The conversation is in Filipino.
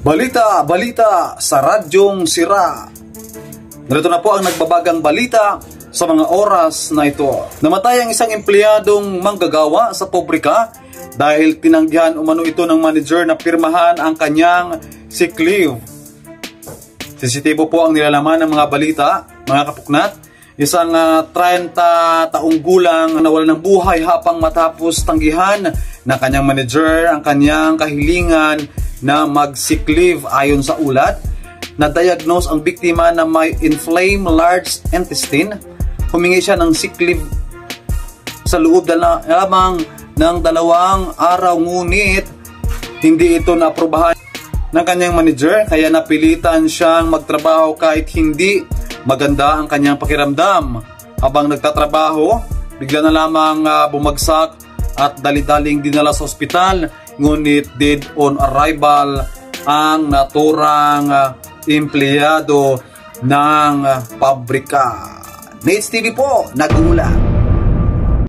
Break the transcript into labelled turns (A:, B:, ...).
A: Balita sa Radyong Sira. Narito na po ang nagbabagang balita sa mga oras na ito. Namatay ang isang empleyadong manggagawa sa pabrika dahil tinanggihan umano ito ng manager na pirmahan ang kanyang sick leave. Sensitibo po ang nilalaman ng mga balita, mga kapuknat. Isang 30 taong gulang nawala ng buhay habang matapos tanggihan ng kanyang manager ang kanyang kahilingan na mag-sick leave. Ayon sa ulat, na-diagnose ang biktima na may inflamed large intestine. Humingi siya ng sick leave sa loob lamang ng 2 araw, ngunit hindi ito naaprubahan ng kanyang manager, kaya napilitan siyang magtrabaho kahit hindi maganda ang kanyang pakiramdam. Habang nagtatrabaho, bigla na lamang bumagsak at dali-daling dinala sa ospital, ngunit dead on arrival ang naturang empleyado ng pabrika. Nates TV po, nag-uulat.